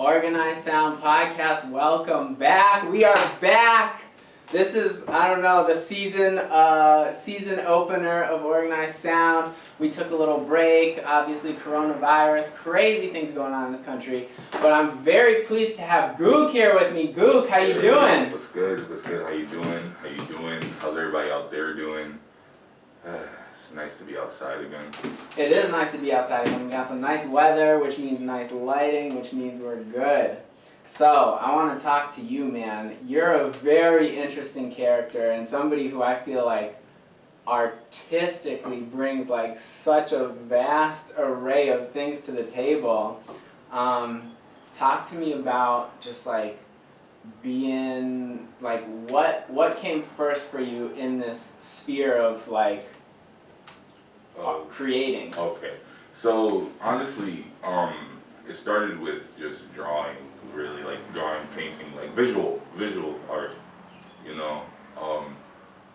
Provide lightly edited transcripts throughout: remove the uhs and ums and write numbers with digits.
Organized Sound Podcast, welcome back. We are back. This is, I don't know, the season opener of Organized Sound. We took a little break, obviously coronavirus, crazy things going on in this country. But I'm very pleased to have Gook here with me. Gook, how you doing? What's good? What's good? How you doing? How's everybody out there doing? It's nice to be outside again. It is nice to be outside again. We got some nice weather, which means nice lighting, which means we're good. So, I want to talk to you, man. You're a very interesting character and somebody who I feel like artistically brings like such a vast array of things to the table. Talk to me about just like being, like what came first for you in this sphere of like creating? Okay. So, honestly, it started with just drawing. Really like drawing, painting, like visual art, you know.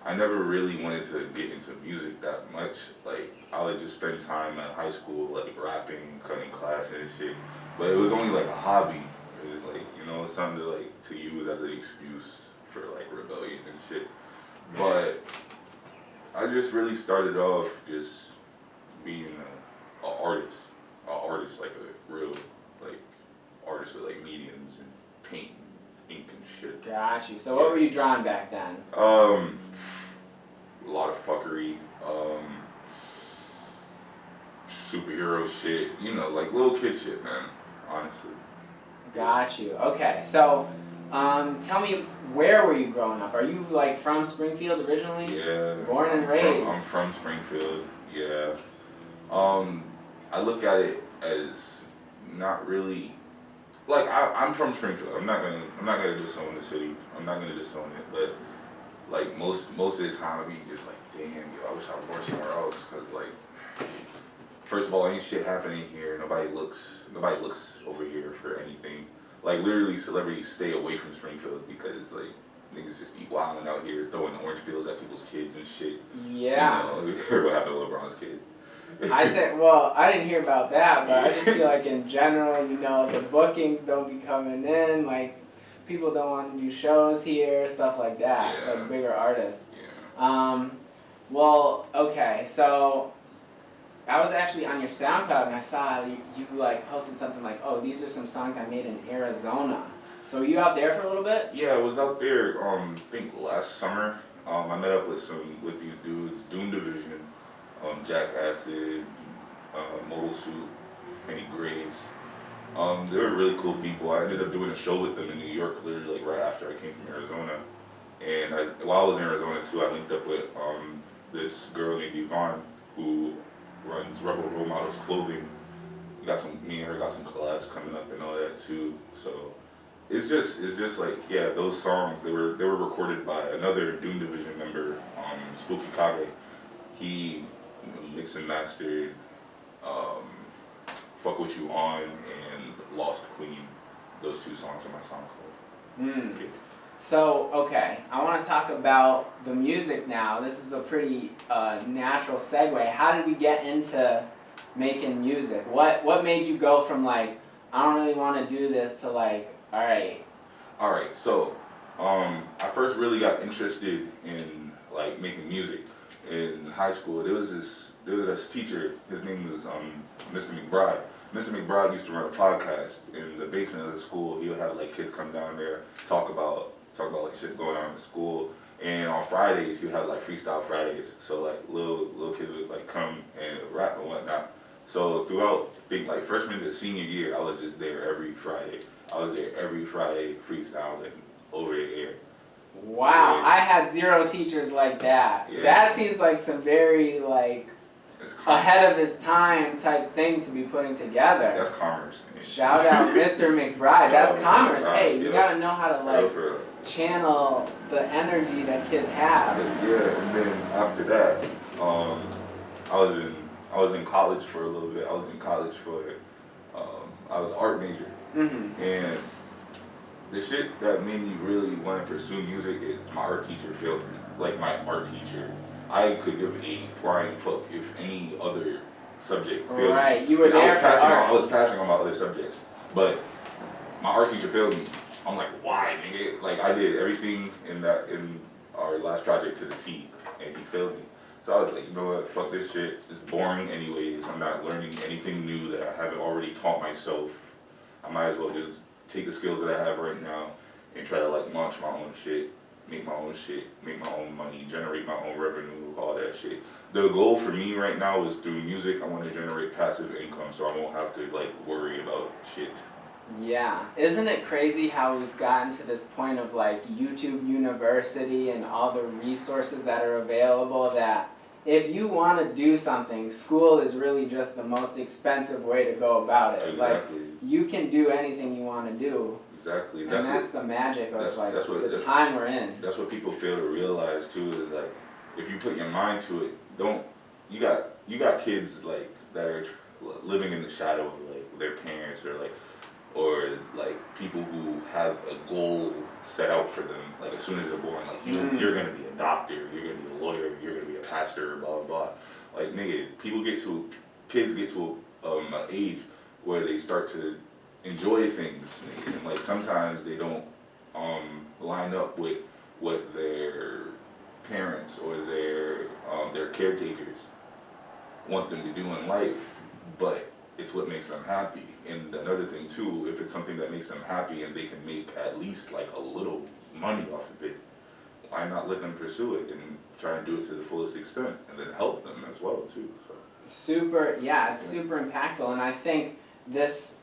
I never really wanted to get into music that much. Like I would just spend time at high school like rapping, cutting classes and shit. But it was only like a hobby. It was like, you know, something to use as an excuse for like rebellion and shit. But I just really started off just being an artist, like a real like artists with like mediums and paint and ink and shit. Got you. So what were you drawing back then? A lot of fuckery, superhero shit, you know, like little kid shit, man, honestly. Got you. Okay, so tell me, where were you growing up? Are you like from Springfield originally? Yeah. Born and raised? I'm from Springfield, yeah. I look at it as not really. Like I'm from Springfield. I'm not gonna disown the city. I'm not gonna disown it. But like most of the time, I be just like, damn, yo, I wish I was born somewhere else. Cause like, first of all, ain't shit happening here. Nobody looks over here for anything. Like literally, celebrities stay away from Springfield because like niggas just be wilding out here, throwing orange peels at people's kids and shit. Yeah. You know, heard what happened to LeBron's kid. I think, well, I didn't hear about that, but I just feel like in general, you know, the bookings don't be coming in, like, people don't want to do shows here, stuff like that, Yeah. like bigger artists. Yeah. Well, okay, so I was actually on your SoundCloud and I saw you like posted something like, oh, these are some songs I made in Arizona. So were you out there for a little bit? Yeah, I was out there, I think last summer. I met up with these dudes, Doom Division, Jack Acid, Mobile Suit, Penny Graves. They were really cool people. I ended up doing a show with them in New York literally like right after I came from Arizona. And while I was in Arizona too, I linked up with this girl named Yvonne who runs Rebel Role Models Clothing. Me and her got some collabs coming up and all that too. So it's just like, yeah, those songs, they were recorded by another Doom Division member, Spooky Kage. He mixed and mastered Fuck What You On and Lost Queen. Those two songs on my SoundCloud. Yeah. So, okay, I want to talk about the music now. This is a pretty natural segue. How did we get into making music? What made you go from like, I don't really want to do this to like, alright, so I first really got interested in like making music in high school. There was this teacher, his name was Mr. McBride. Mr. McBride used to run a podcast in the basement of the school. He would have like kids come down there, talk about like shit going on in the school. And on Fridays he would have like freestyle Fridays. So like little kids would like come and rap and whatnot. So throughout I think like freshman to senior year, I was just there every Friday. I was there every Friday freestyling over the air. Wow, Yeah. I had zero teachers like that. Yeah. That seems like some very like ahead of his time type thing to be putting together. That's commerce. Man. Shout out Mr. McBride. That's commerce. Hey, you gotta know how to like channel the energy that kids have. Yeah, and then after that, I was in college for a little bit. I was in college for I was an art major. Mm-hmm. And the shit that made me really want to pursue music is my art teacher failed me. Like my art teacher, I could give a flying fuck if any other subject failed me. Right, you were there for art. I was passing on my other subjects, but my art teacher failed me. I'm like, why, nigga? Like, I did everything in our last project to the T, and he failed me. So I was like, you know what, fuck this shit. It's boring anyways. I'm not learning anything new that I haven't already taught myself. I might as well just take the skills that I have right now and try to like launch my own shit, make my own money, generate my own revenue, all that shit. The goal for me right now is through music, I want to generate passive income so I won't have to like worry about shit. Yeah. Isn't it crazy how we've gotten to this point of like YouTube University and all the resources that are available that if you want to do something, school is really just the most expensive way to go about it. Exactly. Like, you can do anything you want to do. Exactly. And that's the magic of the time we're in. That's what people fail to realize too, is like, if you put your mind to it, you got kids like that are living in the shadow of like their parents or people who have a goal set out for them, like as soon as they're born, like you're gonna be a doctor, you're gonna be a lawyer, you're gonna be a pastor, blah blah blah. Like nigga, kids get to an age where they start to enjoy things, nigga. And like sometimes they don't line up with what their parents or their caretakers want them to do in life, but it's what makes them happy. And another thing too, if it's something that makes them happy and they can make at least like a little money off of it, why not let them pursue it and try and do it to the fullest extent and then help them as well too. So. Super impactful. And I think this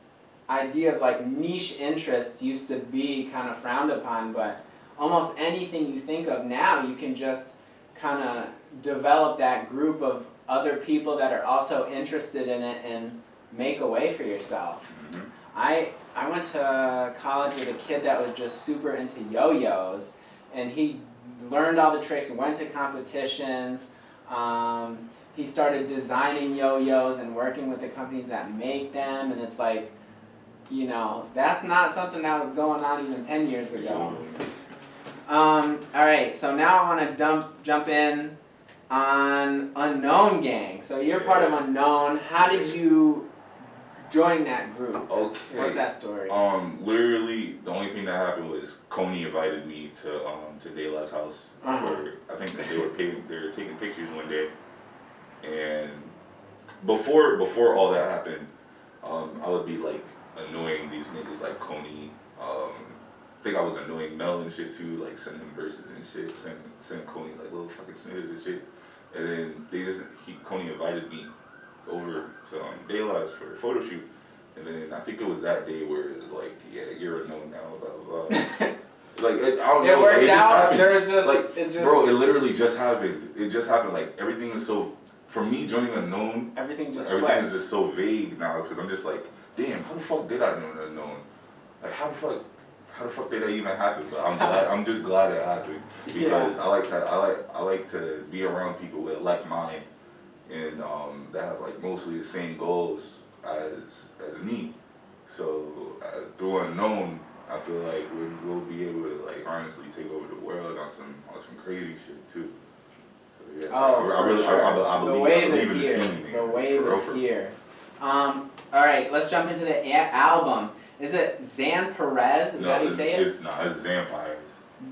idea of like niche interests used to be kind of frowned upon, but almost anything you think of now, you can just kind of develop that group of other people that are also interested in it and make a way for yourself. Mm-hmm. I went to college with a kid that was just super into yo-yos, and he learned all the tricks, went to competitions. He started designing yo-yos and working with the companies that make them, and it's like, you know, that's not something that was going on even 10 years ago. Alright, so now I want to jump in on Unknown Gang. So you're part of Unknown. How did you join that group? Okay. What's that story? Literally, the only thing that happened was Coney invited me to Dayla's house. For, I think that they were taking pictures one day, and before all that happened, I would be like annoying these niggas like Coney. I think I was annoying Mel and shit too, like sending him verses and shit, sending Coney like little fucking snippets and shit. And then Coney invited me over to Dayla's for a photo shoot. And then I think it was that day where it was like, yeah, you're a known now, blah blah blah. Like I don't know. It worked out. There's just like bro, it literally just happened. It just happened. Like everything is so. For me, joining Unknown, everything is just so vague now because I'm just like, damn, how the fuck did I know Unknown? Like how the fuck did that even happen? But I'm just glad it happened because I like to be around people with like mind and that have like mostly the same goals as me. So through Unknown, I feel like we'll be able to like honestly take over the world on some crazy shit too. So, yeah, I believe, the wave is here. The wave is here. All right, let's jump into the album. Is it XXANPIREZ? Is that how you say it? It's XXANPIREZ.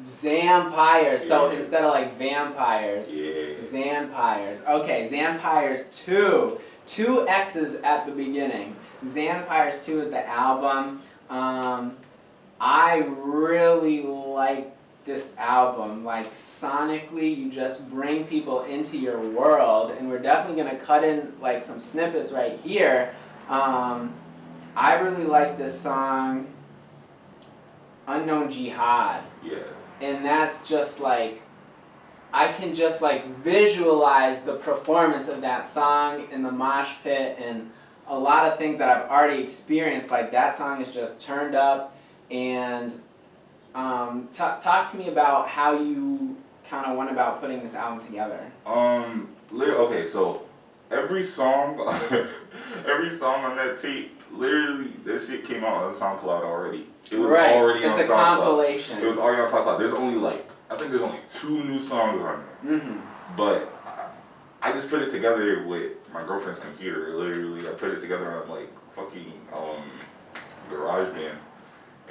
XXANPIREZ. So instead of like vampires. Yeah. XXANPIREZ. Okay, XXANPIREZ II. 2 X's at the beginning. XXANPIREZ II is the album. I really like this album. Like sonically, you just bring people into your world, and we're definitely gonna cut in like some snippets right here. I really like this song, Unknown Jihad. Yeah. And that's just like, I can just like visualize the performance of that song in the mosh pit and a lot of things that I've already experienced. Like that song is just turned up. And talk to me about how you kind of went about putting this album together. Okay, so every song on that tape, literally, that shit came out on SoundCloud already. It was already on SoundCloud. It's a compilation. It was already on SoundCloud. There's only 2 new songs on there. Mm-hmm. But I just put it together with my girlfriend's computer. Literally, I put it together on like fucking GarageBand.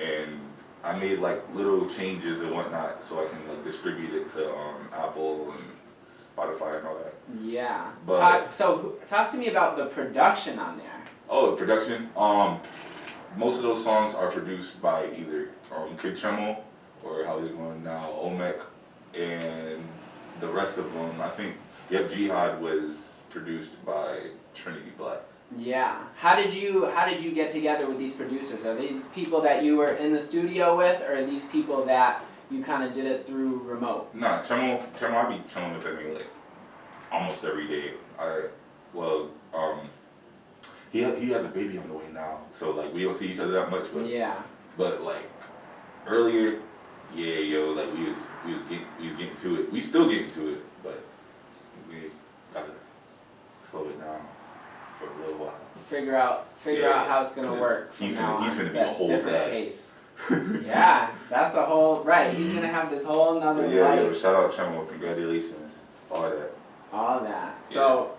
and I made like little changes and whatnot so I can like distribute it to Apple and Spotify and all that. Yeah. But Talk to me about the production on there. oh, the production. Most of those songs are produced by either Kid Chemo or how he's going now, Omek, and the rest of them. I think Jihad was produced by Trinity Black. Yeah. How did you get together with these producers? Are these people that you were in the studio with, or are these people that you kind of did it through remote? Nah, Chemo, I be chilling with that nigga like almost every day. He has a baby on the way now, so like we don't see each other that much. But yeah. But like earlier, yeah, yo, like we was getting to it. We still getting to it, but we gotta slow it down for a little while. Figure out how it's gonna work. He's gonna be a whole different dad. pace. Yeah, that's the whole right. He's gonna have this whole nother life. Yo, shout out Chemo, congratulations, all that. All that. So,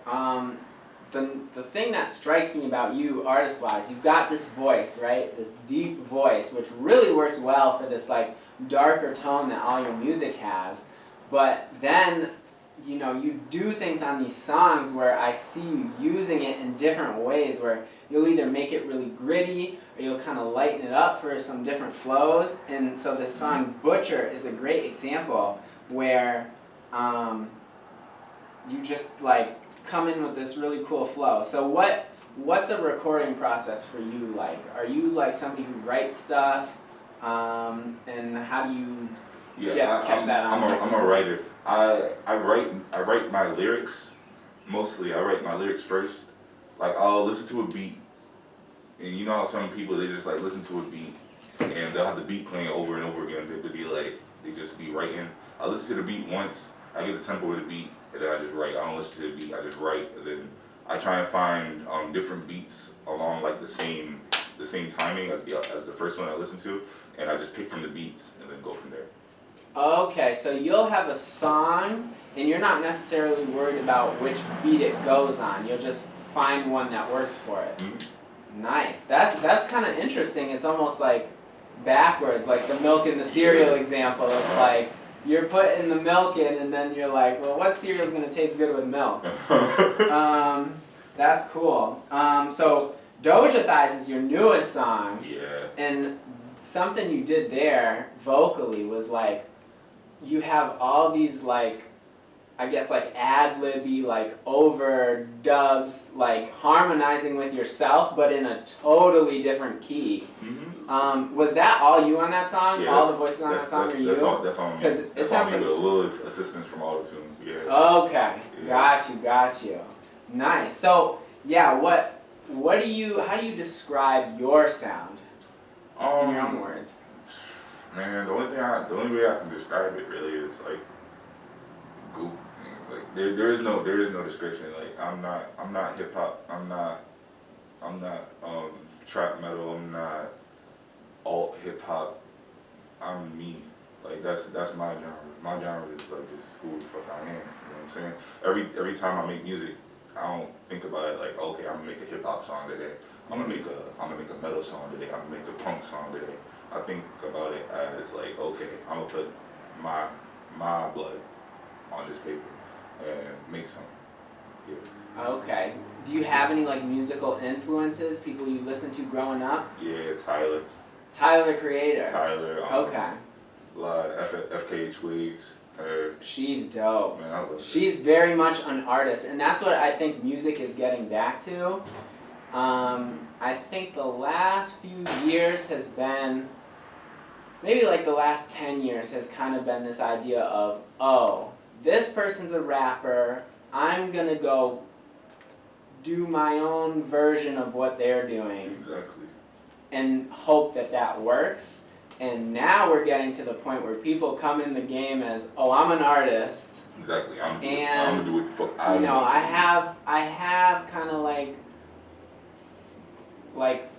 the thing that strikes me about you, artist-wise, you've got this voice, right? This deep voice, which really works well for this like darker tone that all your music has. But then, you know, you do things on these songs where I see you using it in different ways, where you'll either make it really gritty or you'll kind of lighten it up for some different flows. And so this song Butcher is a great example where you just like come in with this really cool flow. So what's a recording process for you like? Are you like somebody who writes stuff? And how do you catch that on? I'm a writer. I write my lyrics mostly. I write my lyrics first. Like I'll listen to a beat, and you know how some people they just like listen to a beat and they'll have the beat playing over and over again. They'll be like they just be writing. I listen to the beat once. I get the tempo of the beat, and then I just write. I don't listen to the beat. I just write, and then I try and find different beats along like the same timing as the first one I listened to, and I just pick from the beats and then go from there. Okay, so you'll have a song, and you're not necessarily worried about which beat it goes on. You'll just find one that works for it. Mm-hmm. Nice. That's kind of interesting. It's almost like backwards, like the milk and the cereal example. It's like you're putting the milk in, and then you're like, well, what cereal is going to taste good with milk? That's cool. So Doja Thighs is your newest song. Yeah. And something you did there vocally was like, you have all these like, I guess like ad-libby, like overdubs, like harmonizing with yourself, but in a totally different key. Mm-hmm. Was that all you on that song? Yeah, all the voices on that song are you? That's on me. Because it sounds like with a little assistance from Auto-Tune. Yeah. Okay, yeah. Got you. Nice. So yeah, how do you describe your sound in your own words? Man, the only way I can describe it really is like Gook. Like there is no description. Like I'm not hip hop. I'm not trap metal. I'm not alt hip hop. I'm me. Like that's my genre. My genre is like just who the fuck I am. You know what I'm saying? Every time I make music, I don't think about it like, okay, I'm gonna make a hip hop song today. I'm gonna make a metal song today. I'm gonna make a punk song today. I think about it as like, okay, I'm gonna put my blood on this paper and make something. Yeah. Okay. Do you have any like musical influences? People you listened to growing up? Yeah, Tyler. Tyler the Creator. Tyler. Okay. A lot of FKH Twigs. She's dope. Man, I love She's very much an artist, and that's what I think music is getting back to. I think the last few years has been, maybe like the last 10 years has kind of been this idea of, oh, this person's a rapper, I'm gonna go do my own version of what they're doing. Exactly. And hope that works. And now we're getting to the point where people come in the game as, oh, I'm an artist. Exactly. I'm gonna do what the fuck I want. I have kind of like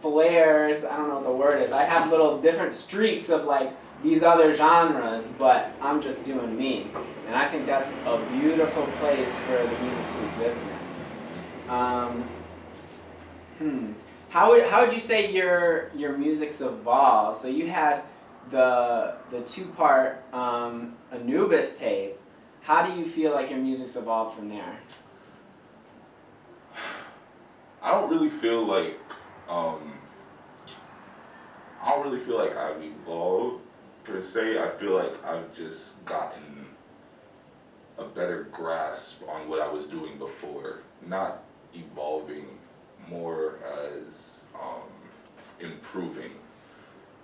flares, I don't know what the word is. I have little different streaks of like these other genres, but I'm just doing me. And I think that's a beautiful place for the music to exist in. How would you say your music's evolved? So you had the two-part Anubis tape. How do you feel like your music's evolved from there? I don't really feel like um, I've evolved per se. I feel like I've just gotten a better grasp on what I was doing before, not evolving, more as improving.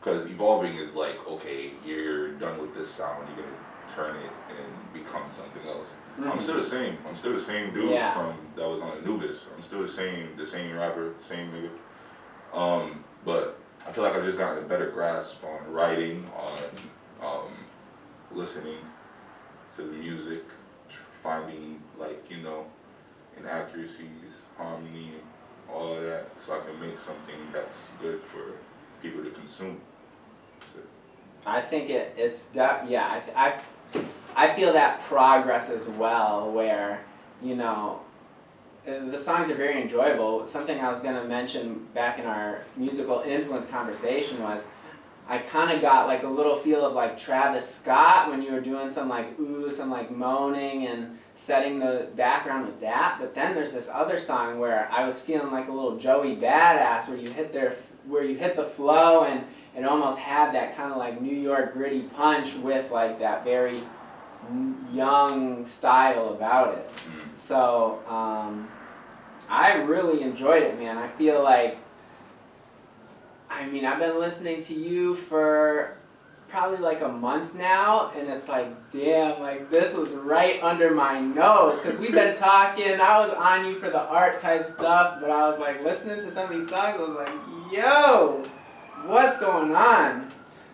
Because evolving is like, okay, you're done with this sound, you're gonna turn it and become something else. Mm. I'm still the same. I'm still the same dude Yeah. from that was on Anubis. I'm still the same rapper, same nigga. But I feel like I've just gotten a better grasp on writing, on listening to the music, finding like, you know, inaccuracies, harmony, all of that, so I can make something that's good for people to consume. So. I think I feel that progress as well, where, you know, the songs are very enjoyable. Something I was going to mention back in our musical influence conversation was I kind of got like a little feel of like Travis Scott when you were doing some like ooh, some like moaning and setting the background with that. But then there's this other song where I was feeling like a little Joey Badass, where you hit the flow and it almost had that kind of like New York gritty punch with like that very young style about it. So I really enjoyed it, man. I feel like, I mean, I've been listening to you for probably like a month now, and it's like, damn, like this was right under my nose, because we've been talking, I was on you for the art type stuff, but I was like listening to some of these songs, I was like, yo, what's going on?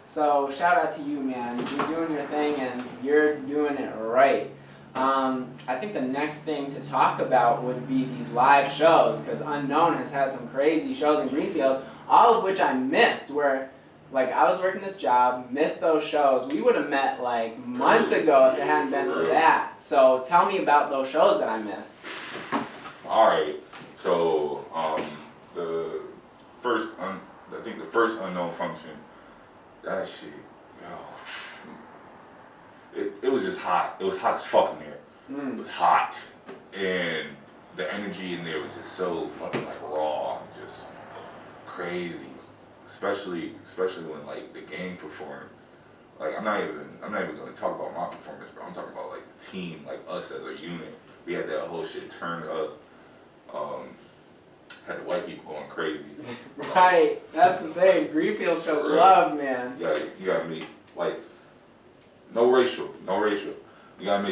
So shout out to you, man. You're doing your thing and you're doing it right. I think the next thing to talk about would be these live shows, because Unknown has had some crazy shows in Greenfield, all of which I missed, where like I was working this job, missed those shows. We would have met like months ago if it hadn't been for that. So tell me about those shows that I missed. Alright, so the first Unknown function, that shit, yo, it was just hot. It was hot as fuck in there. It was hot, and the energy in there was just so fucking like raw, just crazy. Especially when like the gang performed. Like I'm not even gonna talk about my performance, but I'm talking about like the team, like us as a unit. We had that whole shit turned up. Had the white people going crazy. Right, that's the thing. Greenfield shows love, man. You gotta make like no racial. You gotta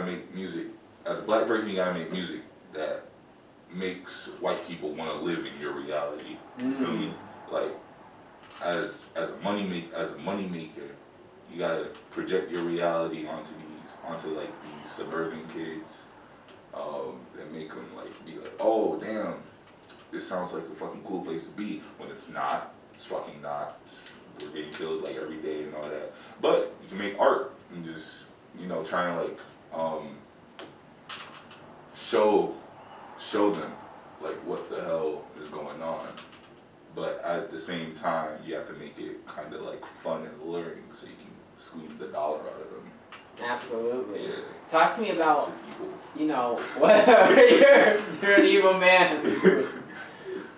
make music. As a black person, you gotta make music that makes white people want to live in your reality. You feel me? Like as a money maker, you gotta project your reality onto like these suburban kids, and make them like be like, oh damn, this sounds like a fucking cool place to be, when it's not. It's fucking not. We're getting killed like every day and all that. But you can make art and just, you know, trying to like show them like what the hell is going on. But at the same time, you have to make it kind of like fun and alluring so you can squeeze the dollar out of them. Absolutely. Yeah. Talk to me about, Shit's evil. you know, what, you're an evil man.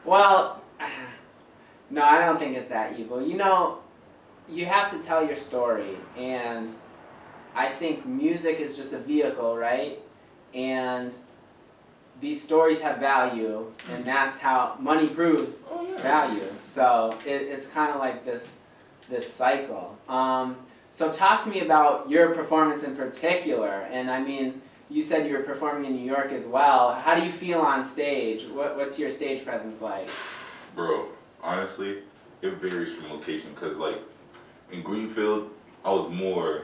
Well, no, I don't think it's that evil. You know, you have to tell your story, and I think music is just a vehicle, right? And these stories have value, and that's how money proves value. So it's kind of like this cycle. So talk to me about your performance in particular. And I mean, you said you were performing in New York as well. How do you feel on stage? What's your stage presence like? Bro, honestly, it varies from location, because like in Greenfield, I'm more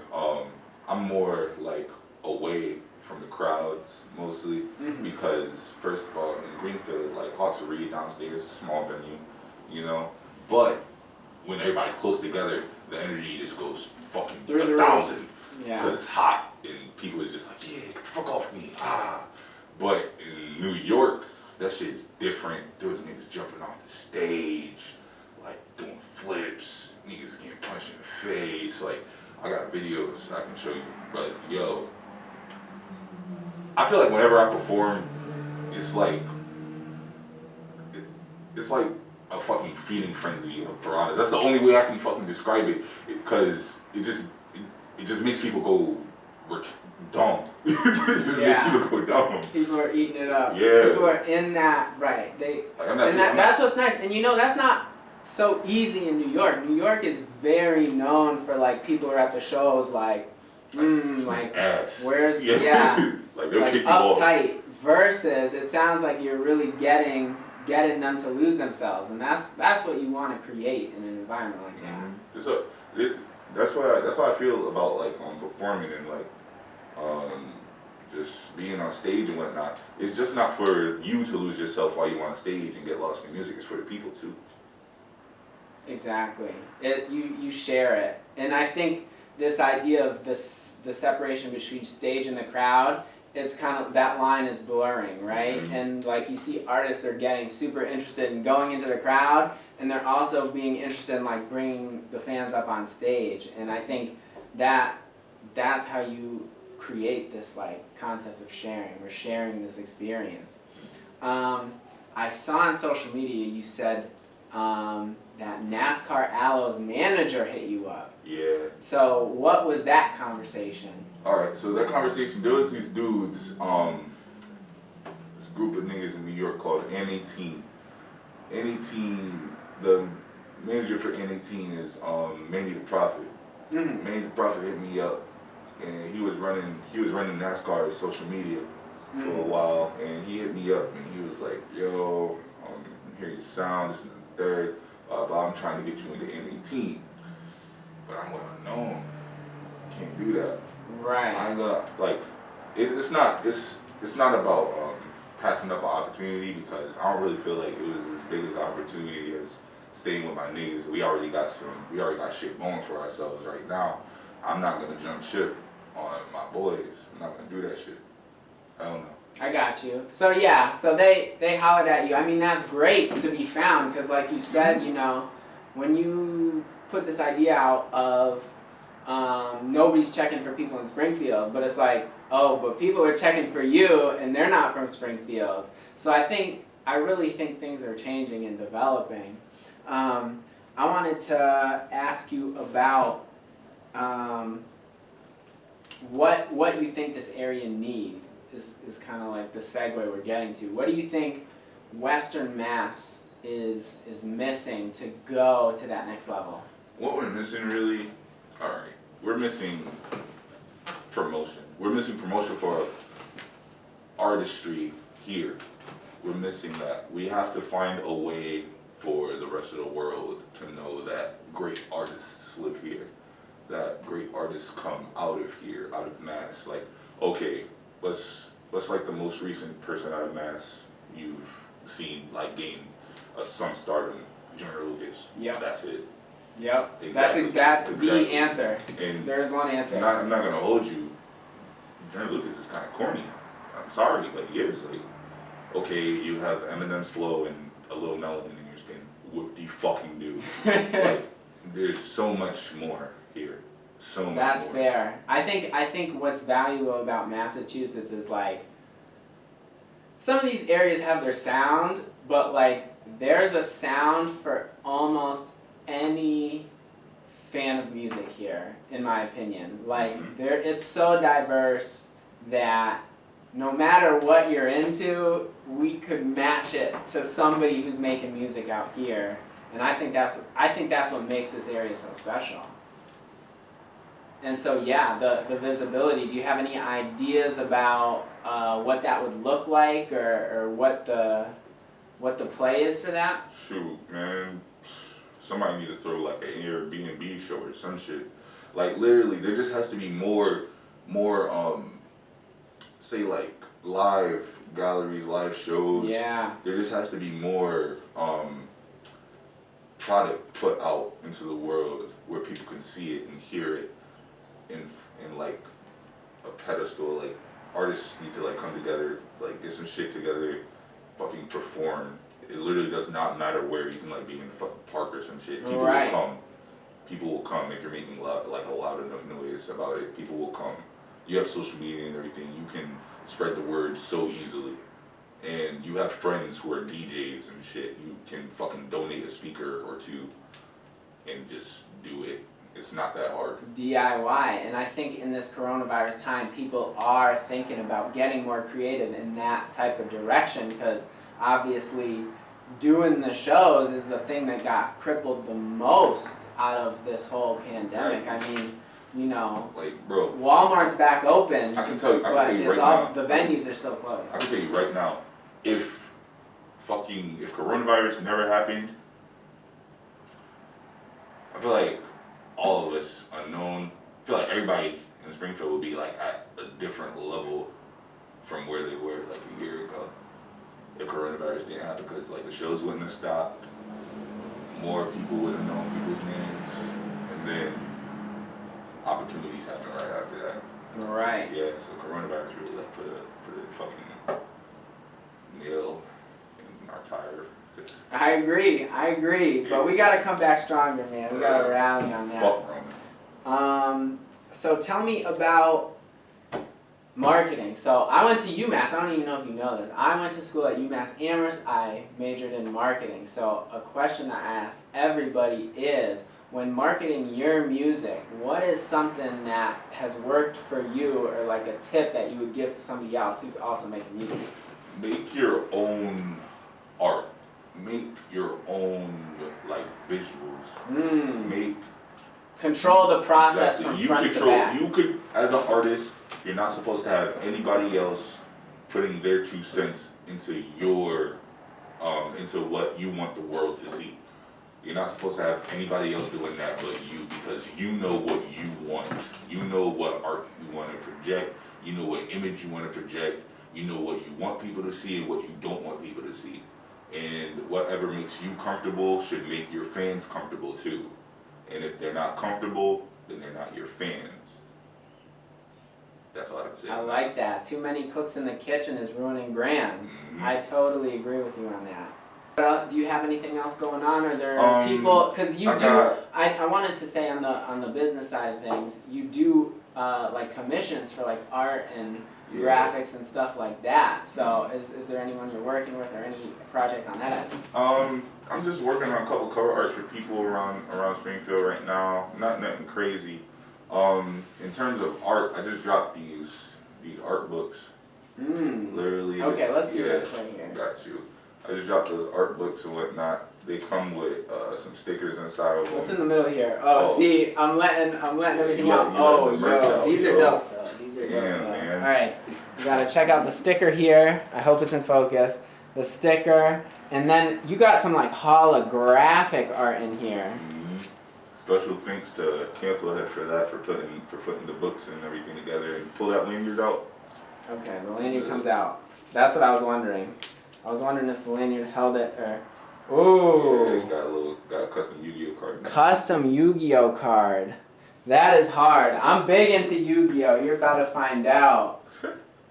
like away from the crowds mostly, because first of all, in Greenfield, like Hawks Reed downstairs, small venue, you know, but when everybody's close together, the energy just goes fucking through 1,000, yeah, because it's hot and people is just like, yeah, get the fuck off me, ah. But in New York, that shit is different. There was niggas jumping off the stage, like doing flips, niggas getting punched in the face. Like, I got videos I can show you, but yo, I feel like whenever I perform, it's like it's like a fucking feeding frenzy of piranhas. That's the only way I can fucking describe it, because it just makes people go dumb. It just makes people go dumb. People are eating it up. Yeah. People are in that, right. That's what's nice. And you know, that's not so easy in New York. New York is very known for like people are at the shows like ass. Where's like they'll kick you uptight off. Versus it sounds like you're really getting them to lose themselves, and that's what you want to create in an environment like that. That's why I feel about like performing and like just being on stage and whatnot. It's just not for you to lose yourself while you're on stage and get lost in music. It's for the people too. Exactly. You share it, and I think this idea of the separation between stage and the crowd, it's kind of, that line is blurring, right? Mm-hmm. And like you see artists are getting super interested in going into the crowd, and they're also being interested in like bringing the fans up on stage. And I think that's how you create this like concept of sharing. We're sharing this experience. I saw on social media you said that NASCAR Aloe's manager hit you up. Yeah. So what was that conversation? Alright, so that conversation, there was these dudes, this group of niggas in New York called N18. N18, the manager for N18 is Manny the Prophet. Mm-hmm. Manny the Prophet hit me up, and he was running NASCAR's social media for a while, and he hit me up and he was like, yo, hear your sound, this and the third, but I'm trying to get you into N18. But I'm well known. Can't do that. Right. I like it's not about passing up an opportunity, because I don't really feel like it was as big as an opportunity as staying with my niggas. We already got shit going for ourselves right now. I'm not gonna jump ship on my boys. I'm not gonna do that shit. I don't know. I got you. So yeah, so they hollered at you. I mean, that's great to be found, because like you said, you know, when you put this idea out of nobody's checking for people in Springfield, but it's like, oh, but people are checking for you and they're not from Springfield. So I really think things are changing and developing. I wanted to ask you about what you think this area needs is kind of like the segue we're getting to. What do you think Western Mass is missing to go to that next level? What we're missing really, alright, we're missing promotion. We're missing promotion for artistry here. We're missing that. We have to find a way for the rest of the world to know that great artists live here, that great artists come out of here, out of Mass. Like, okay, let's like the most recent person out of Mass you've seen like gain some stardom, General Lucas. Yep. That's it. Yep. Exactly. That's the answer. And there is one answer. I'm not gonna hold you. General Lucas is kind of corny. I'm sorry, but he is. Like, okay, you have Eminem's flow and a little melanin in your skin. What do you fucking do? Like, there's so much more here. So much That's more. fair. I think what's valuable about Massachusetts is like some of these areas have their sound, but like there's a sound for almost any fan of music here, in my opinion. Like it's so diverse that no matter what you're into, we could match it to somebody who's making music out here. And I think that's what makes this area so special. And so yeah, the visibility, do you have any ideas about what that would look like, or what the play is for that? Shoot, man. Somebody need to throw like an Airbnb show or some shit. Like literally, there just has to be more say like live galleries, live shows. Yeah. There just has to be more product put out into the world where people can see it and hear it in like a pedestal. Like artists need to like come together, like get some shit together, fucking perform. It literally does not matter where. You can like be in the fucking park or some shit. People Right. will come. People will come if you're making like a loud enough noise about it. People will come. You have social media and everything. You can spread the word so easily. And you have friends who are DJs and shit. You can fucking donate a speaker or two and just do it. It's not that hard. DIY, and I think in this coronavirus time, people are thinking about getting more creative in that type of direction, because obviously doing the shows is the thing that got crippled the most out of this whole pandemic. Right. I mean, you know, Like, bro, Walmart's back open, I can tell you but right it's now. the venues are still closed. I can tell you right now, if coronavirus never happened, I feel like all of us unknown, I feel like everybody in Springfield would be like at a different level from where they were like a year ago. If coronavirus didn't happen, because like the shows wouldn't have stopped, more people would have known people's names, and then opportunities happen right after that. Right. Yeah, so coronavirus really like put a fucking nail in our tire. I agree, but we gotta come back stronger, man. We gotta rally on that. Fuck Roman. So tell me about marketing. So I went to UMass. I don't even know if you know this. I went to school at UMass Amherst. I majored in marketing. So a question I ask everybody is, when marketing your music, what is something that has worked for you, or like a tip that you would give to somebody else who's also making music? Make your own art. Make your own like visuals. Make Control the process from front to back. You could, as an artist, you're not supposed to have anybody else putting their 2 cents into your, into what you want the world to see. You're not supposed to have anybody else doing that but you, because you know what you want. You know what art you want to project. You know what image you want to project. You know what you want people to see and what you don't want people to see. And whatever makes you comfortable should make your fans comfortable too. And if they're not comfortable, then they're not your fans. That's all I have to say. I like that. Too many cooks in the kitchen is ruining brands. Mm-hmm. I totally agree with you on that. Do you have anything else going on? Are there people? Because you I wanted to say on the business side of things, you do like commissions for like art and graphics and stuff like that. So is there anyone you're working with, or any projects on that end? I'm just working on a couple cover arts for people around Springfield right now. Nothing crazy. In terms of art, I just dropped these art books. Literally. Okay, let's see this right here. Got you. I just dropped those art books and whatnot. They come with some stickers inside of them. What's in the middle here? Oh, see, I'm letting everything out. Oh, yo, these are dope though. These are dope. Man. All right, you gotta check out the sticker here. I hope it's in focus. The sticker, and then you got some like holographic art in here. Special thanks to Cancel Head for that, for putting the books and everything together, and pull that lanyard out. Okay, the lanyard comes out. That's what I was wondering. I was wondering if the lanyard held it or. Ooh. Yeah, got a custom Yu-Gi-Oh card. Custom Yu-Gi-Oh card. That is hard. I'm big into Yu-Gi-Oh. You're about to find out.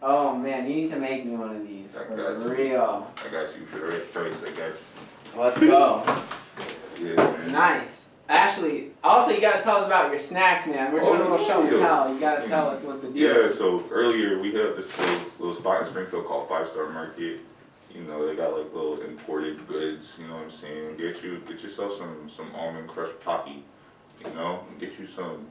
Oh man, you need to make me one of these for real. I got you for the right price. I got you. Let's go. Yeah, man. Nice. Actually, also you gotta tell us about your snacks, man. We're doing a little show and tell. You gotta tell us what the deal is. Yeah, so earlier we hit up this little spot in Springfield called 5 Star Market. You know, they got like little imported goods, you know what I'm saying? Get yourself some almond crush poppy, you know? Get you some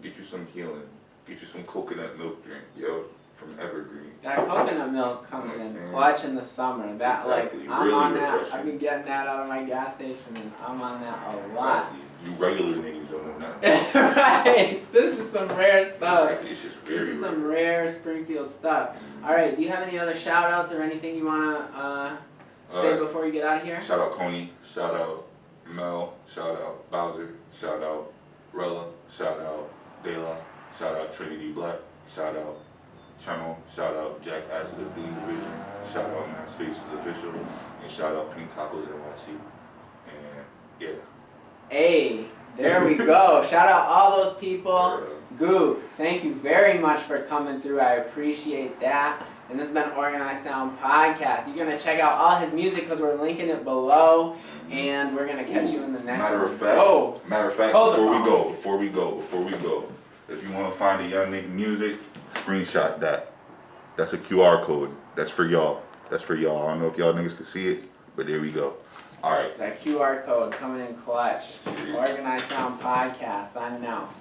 healing. Get you some coconut milk drink, yo, from Evergreen. That coconut milk comes in clutch in the summer. That Exactly. I'm Really on that. refreshing. I've been getting that out of my gas station, and I'm on that a lot. Exactly. You regular niggas don't know nothing. Right. This is some rare stuff. Exactly. It's just very This is some rare Springfield stuff. All right. Do you have any other shout outs or anything you wanna say before you get out of here? Shout out Coney. Shout out Mel. Shout out Bowser. Shout out Rella. Shout out De La. Shout out Trinity Black. Shout out Channel. Shout out Jack Acid of Doom Division. Shout out Matt Spaces Official. And shout out Pink Tacos NYC. And yeah. Hey, there we go. Shout out all those people. Gook, thank you very much for coming through. I appreciate that. And this has been Organized Sound Podcast. You're going to check out all his music because we're linking it below. And we're going to catch you in the next Matter one. of fact, Whoa. before we go, if you want to find a young nigga music, screenshot that. That's a QR code. That's for y'all. I don't know if y'all niggas can see it, but there we go. All right. That QR code coming in clutch. Shit. Organized Sound Podcast. Signing out.